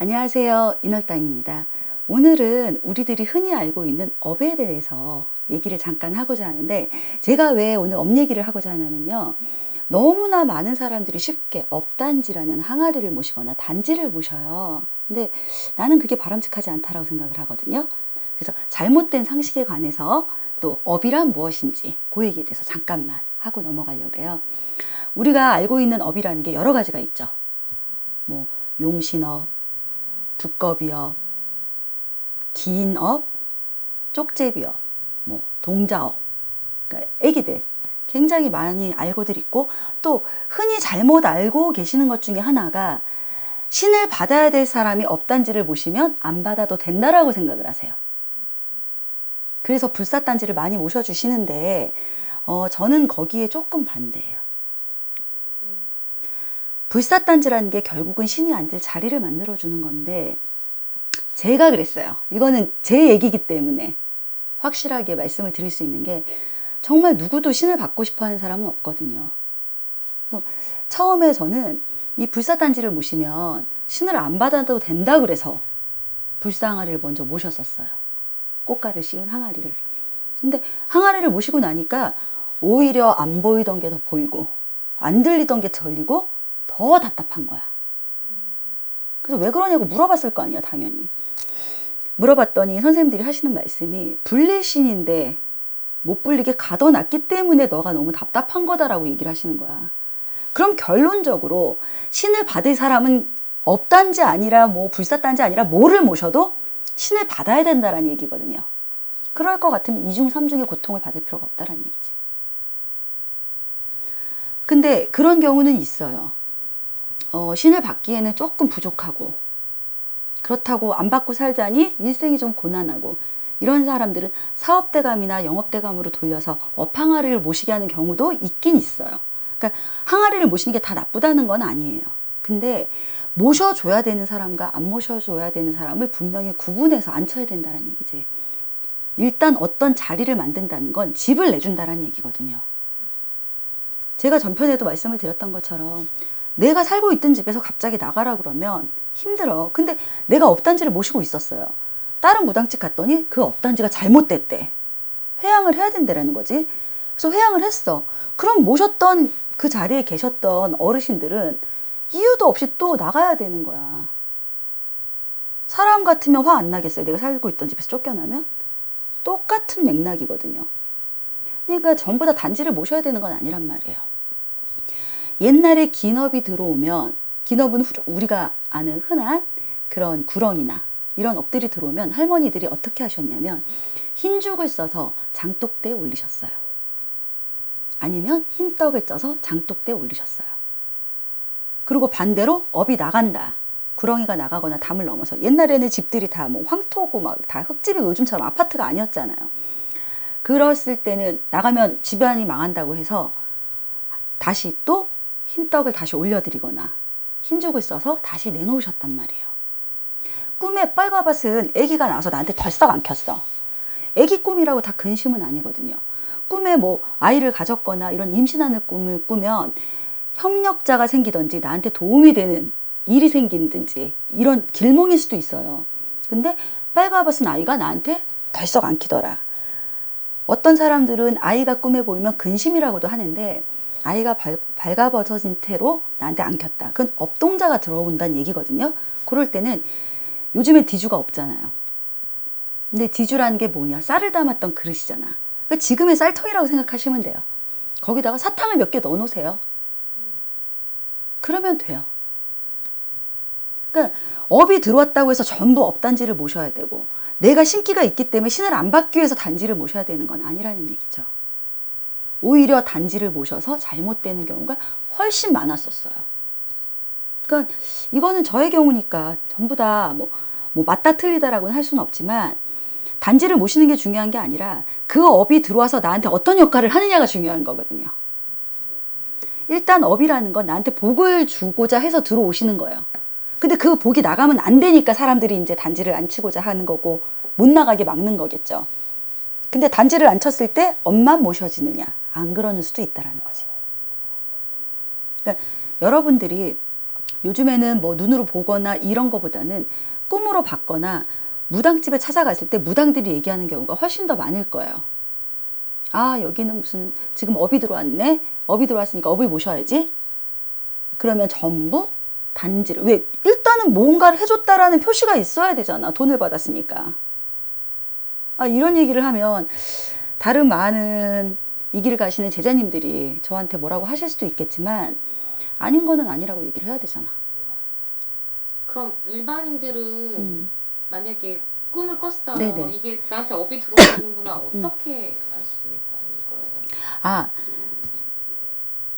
안녕하세요. 인월당입니다. 오늘은 우리들이 흔히 알고 있는 업에 대해서 얘기를 잠깐 하고자 하는데, 제가 왜 오늘 업 얘기를 하고자 하냐면요, 너무나 많은 사람들이 쉽게 업단지라는 항아리를 모시거나 단지를 모셔요. 근데 나는 그게 바람직하지 않다라고 생각을 하거든요. 그래서 잘못된 상식에 관해서 또 업이란 무엇인지 그 얘기에 대해서 잠깐만 하고 넘어가려고 해요. 우리가 알고 있는 업이라는 게 여러 가지가 있죠. 뭐 용신업, 두꺼비업, 기인업, 쪽제비업, 뭐 동자업, 그러니까 애기들 굉장히 많이 알고들 있고, 또 흔히 잘못 알고 계시는 것 중에 하나가 신을 받아야 될 사람이 업단지를 모시면 안 받아도 된다라고 생각을 하세요. 그래서 불사단지를 많이 모셔주시는데 저는 거기에 조금 반대예요. 불사단지라는 게 결국은 신이 앉을 자리를 만들어주는 건데, 제가 그랬어요. 이거는 제 얘기이기 때문에 확실하게 말씀을 드릴 수 있는 게, 정말 누구도 신을 받고 싶어 하는 사람은 없거든요. 그래서 처음에 저는 이 불사단지를 모시면 신을 안 받아도 된다 그래서 불사항아리를 먼저 모셨었어요. 꽃가를 씌운 항아리를. 근데 항아리를 모시고 나니까 오히려 안 보이던 게 더 보이고 안 들리던 게 들리고 더 답답한 거야. 그래서 왜 그러냐고 물어봤을 거 아니야, 당연히. 물어봤더니 선생님들이 하시는 말씀이, 불리신인데 못 불리게 가둬놨기 때문에 너가 너무 답답한 거다라고 얘기를 하시는 거야. 그럼 결론적으로 신을 받을 사람은 업단지 아니라 뭐 불사단지 아니라 뭐를 모셔도 신을 받아야 된다라는 얘기거든요. 그럴 것 같으면 이중 삼중의 고통을 받을 필요가 없다라는 얘기지. 근데 그런 경우는 있어요. 신을 받기에는 조금 부족하고, 그렇다고 안 받고 살자니 일생이 좀 고난하고, 이런 사람들은 사업대감이나 영업대감으로 돌려서 업항아리를 모시게 하는 경우도 있긴 있어요. 그러니까 항아리를 모시는 게 다 나쁘다는 건 아니에요. 근데 모셔줘야 되는 사람과 안 모셔줘야 되는 사람을 분명히 구분해서 앉혀야 된다는 얘기지. 일단 어떤 자리를 만든다는 건 집을 내준다는 얘기거든요. 제가 전편에도 말씀을 드렸던 것처럼 내가 살고 있던 집에서 갑자기 나가라 그러면 힘들어. 근데 내가 업단지를 모시고 있었어요. 다른 무당집 갔더니 그 업단지가 잘못됐대. 회항을 해야 된다라는 거지. 그래서 회항을 했어. 그럼 모셨던 그 자리에 계셨던 어르신들은 이유도 없이 또 나가야 되는 거야. 사람 같으면 화 안 나겠어요? 내가 살고 있던 집에서 쫓겨나면? 똑같은 맥락이거든요. 그러니까 전부 다 단지를 모셔야 되는 건 아니란 말이에요. 옛날에 기업이 들어오면, 기업은 우리가 아는 흔한 그런 구렁이나 이런 업들이 들어오면 할머니들이 어떻게 하셨냐면 흰죽을 써서 장독대에 올리셨어요. 아니면 흰떡을 쪄서 장독대에 올리셨어요. 그리고 반대로 업이 나간다, 구렁이가 나가거나 담을 넘어서, 옛날에는 집들이 다 뭐 황토고 막 다 흙집이 요즘처럼 아파트가 아니었잖아요. 그랬을 때는 나가면 집안이 망한다고 해서 다시 또 흰떡을 다시 올려드리거나 흰죽을 써서 다시 내놓으셨단 말이에요. 꿈에 빨가벗은 아기가 나와서 나한테 덜썩 안 켰어. 아기 꿈이라고 다 근심은 아니거든요. 꿈에 뭐 아이를 가졌거나 이런 임신하는 꿈을 꾸면 협력자가 생기든지 나한테 도움이 되는 일이 생기든지 이런 길몽일 수도 있어요. 근데 빨가벗은 아이가 나한테 덜썩 안 키더라. 어떤 사람들은 아이가 꿈에 보이면 근심이라고도 하는데, 아이가 발가벗어진 태로 나한테 안 켰다. 그건 업동자가 들어온다는 얘기거든요. 그럴 때는, 요즘엔 디주가 없잖아요. 근데 디주라는 게 뭐냐? 쌀을 담았던 그릇이잖아. 그러니까 지금의 쌀통이라고 생각하시면 돼요. 거기다가 사탕을 몇 개 넣어 놓으세요. 그러면 돼요. 그러니까 업이 들어왔다고 해서 전부 업단지를 모셔야 되고, 내가 신기가 있기 때문에 신을 안 받기 위해서 단지를 모셔야 되는 건 아니라는 얘기죠. 오히려 단지를 모셔서 잘못되는 경우가 훨씬 많았었어요. 그러니까 이거는 저의 경우니까 전부 다 뭐 맞다 틀리다라고는 할 수는 없지만, 단지를 모시는 게 중요한 게 아니라 그 업이 들어와서 나한테 어떤 역할을 하느냐가 중요한 거거든요. 일단 업이라는 건 나한테 복을 주고자 해서 들어오시는 거예요. 근데 그 복이 나가면 안 되니까 사람들이 이제 단지를 안 치고자 하는 거고, 못 나가게 막는 거겠죠. 근데 단지를 안 쳤을 때 업만 모셔지느냐? 안 그러는 수도 있다라는 거지. 그러니까 여러분들이 요즘에는 뭐 눈으로 보거나 이런 거보다는 꿈으로 봤거나 무당집에 찾아갔을 때 무당들이 얘기하는 경우가 훨씬 더 많을 거예요. 아, 여기는 무슨 지금 업이 들어왔네. 업이 들어왔으니까 업을 모셔야지. 그러면 전부 단지를, 왜 일단은 뭔가를 해줬다라는 표시가 있어야 되잖아. 돈을 받았으니까. 아, 이런 얘기를 하면 다른 많은 이 길을 가시는 제자님들이 저한테 뭐라고 하실 수도 있겠지만 아닌 거는 아니라고 얘기를 해야 되잖아. 그럼 일반인들은 만약에 꿈을 꿨어요. 네네. 이게 나한테 업이 들어오는구나. 어떻게 알 수 있는 거예요? 아,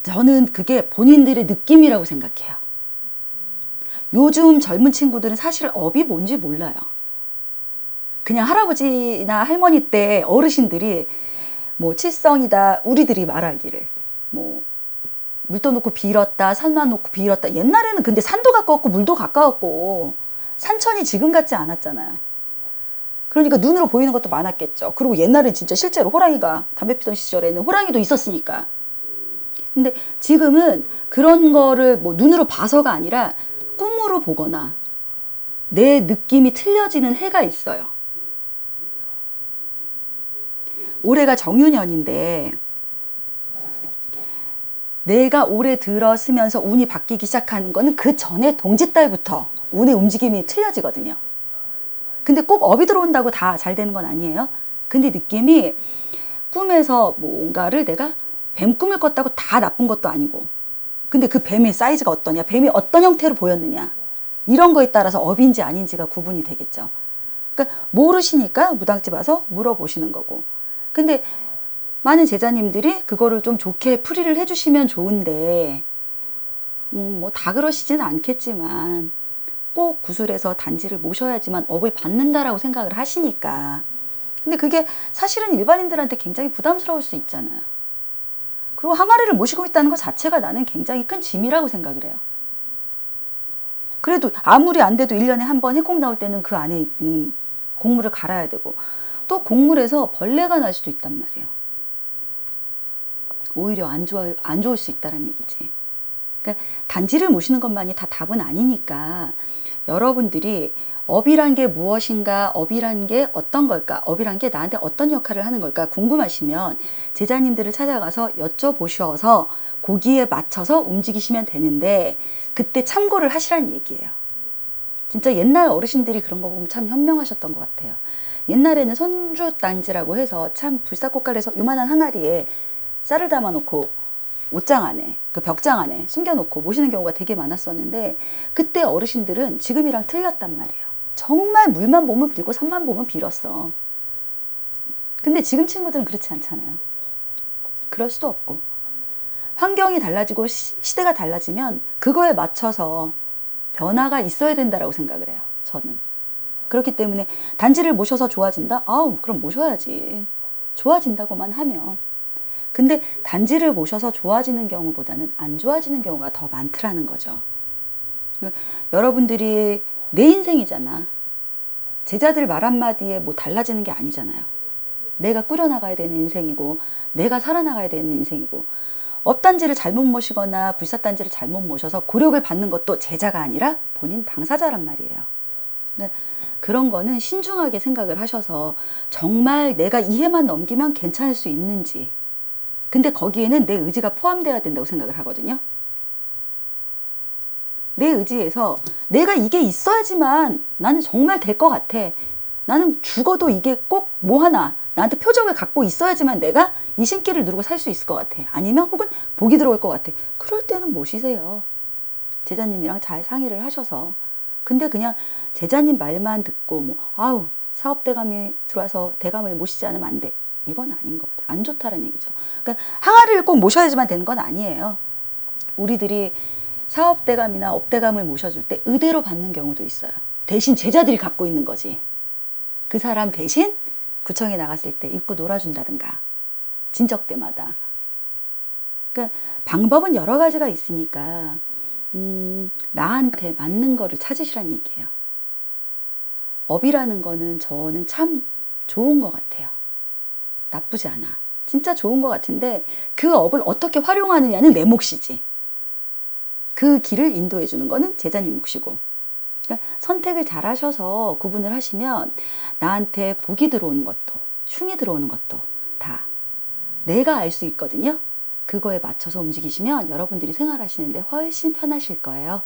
저는 그게 본인들의 느낌이라고 생각해요. 요즘 젊은 친구들은 사실 업이 뭔지 몰라요. 그냥 할아버지나 할머니 때 어르신들이 뭐 칠성이다 우리들이 말하기를 뭐 물도 놓고 빌었다 산만 놓고 빌었다. 옛날에는 근데 산도 가까웠고 물도 가까웠고 산천이 지금 같지 않았잖아요. 그러니까 눈으로 보이는 것도 많았겠죠. 그리고 옛날엔 진짜 실제로 호랑이가 담배 피던 시절에는 호랑이도 있었으니까. 근데 지금은 그런 거를 뭐 눈으로 봐서가 아니라 꿈으로 보거나 내 느낌이 틀려지는 해가 있어요. 올해가 정유년인데 내가 올해 들어서면서 운이 바뀌기 시작하는 거는 그 전에 동짓달부터 운의 움직임이 틀려지거든요. 근데 꼭 업이 들어온다고 다 잘 되는 건 아니에요. 근데 느낌이 꿈에서 뭔가를 내가 뱀 꿈을 꿨다고 다 나쁜 것도 아니고 근데 그 뱀의 사이즈가 어떠냐, 뱀이 어떤 형태로 보였느냐 이런 거에 따라서 업인지 아닌지가 구분이 되겠죠. 그러니까 모르시니까 무당집 와서 물어보시는 거고. 근데 많은 제자님들이 그거를 좀 좋게 풀이를 해주시면 좋은데 뭐 다 그러시지는 않겠지만 꼭 구슬해서 단지를 모셔야지만 업을 받는다라고 생각을 하시니까. 근데 그게 사실은 일반인들한테 굉장히 부담스러울 수 있잖아요. 그리고 항아리를 모시고 있다는 것 자체가 나는 굉장히 큰 짐이라고 생각을 해요. 그래도 아무리 안 돼도 1년에 한 번 해콩 나올 때는 그 안에 있는 곡물을 갈아야 되고 또 곡물에서 벌레가 날 수도 있단 말이에요. 오히려 안 좋을 수 있다는 얘기지. 그러니까 단지를 모시는 것만이 다 답은 아니니까 여러분들이 업이란 게 무엇인가, 업이란 게 어떤 걸까, 업이란 게 나한테 어떤 역할을 하는 걸까 궁금하시면 제자님들을 찾아가서 여쭤보셔서 거기에 맞춰서 움직이시면 되는데 그때 참고를 하시란 얘기예요. 진짜 옛날 어르신들이 그런 거 보면 참 현명하셨던 것 같아요. 옛날에는 손주단지라고 해서 참 불사꽃갈에서 요만한 항아리에 쌀을 담아놓고 옷장 안에, 그 벽장 안에 숨겨놓고 모시는 경우가 되게 많았었는데 그때 어르신들은 지금이랑 틀렸단 말이에요. 정말 물만 보면 빌고 산만 보면 빌었어. 근데 지금 친구들은 그렇지 않잖아요. 그럴 수도 없고. 환경이 달라지고 시대가 달라지면 그거에 맞춰서 변화가 있어야 된다라고 생각을 해요. 저는. 그렇기 때문에 단지를 모셔서 좋아진다? 아우, 그럼 모셔야지. 좋아진다고만 하면. 근데 단지를 모셔서 좋아지는 경우보다는 안 좋아지는 경우가 더 많더라는 거죠. 여러분들이 내 인생이잖아. 제자들 말 한마디에 뭐 달라지는 게 아니잖아요. 내가 꾸려나가야 되는 인생이고 내가 살아나가야 되는 인생이고 업단지를 잘못 모시거나 불사단지를 잘못 모셔서 곤욕을 받는 것도 제자가 아니라 본인 당사자란 말이에요. 그런 거는 신중하게 생각을 하셔서 정말 내가 이 해만 넘기면 괜찮을 수 있는지 근데 거기에는 내 의지가 포함되어야 된다고 생각을 하거든요. 내 의지에서 내가 이게 있어야지만 나는 정말 될 것 같아. 나는 죽어도 이게 꼭 뭐 하나 나한테 표적을 갖고 있어야지만 내가 이 신기를 누르고 살 수 있을 것 같아. 아니면 혹은 복이 들어올 것 같아. 그럴 때는 모시세요. 제자님이랑 잘 상의를 하셔서. 근데 그냥 제자님 말만 듣고 뭐 아우 사업대감이 들어와서 대감을 모시지 않으면 안 돼. 이건 아닌 것 같아요. 안 좋다는 얘기죠. 그러니까 항아리를 꼭 모셔야지만 되는 건 아니에요. 우리들이 사업대감이나 업대감을 모셔줄 때 의대로 받는 경우도 있어요. 대신 제자들이 갖고 있는 거지. 그 사람 대신 구청에 나갔을 때 입고 놀아준다든가 진적 때마다. 그러니까 방법은 여러 가지가 있으니까 나한테 맞는 거를 찾으시란 얘기예요. 업이라는 거는 저는 참 좋은 것 같아요. 나쁘지 않아. 진짜 좋은 것 같은데 그 업을 어떻게 활용하느냐는 내 몫이지. 그 길을 인도해 주는 거는 제자님 몫이고. 그러니까 선택을 잘 하셔서 구분을 하시면 나한테 복이 들어오는 것도 흉이 들어오는 것도 다 내가 알 수 있거든요. 그거에 맞춰서 움직이시면 여러분들이 생활하시는데 훨씬 편하실 거예요.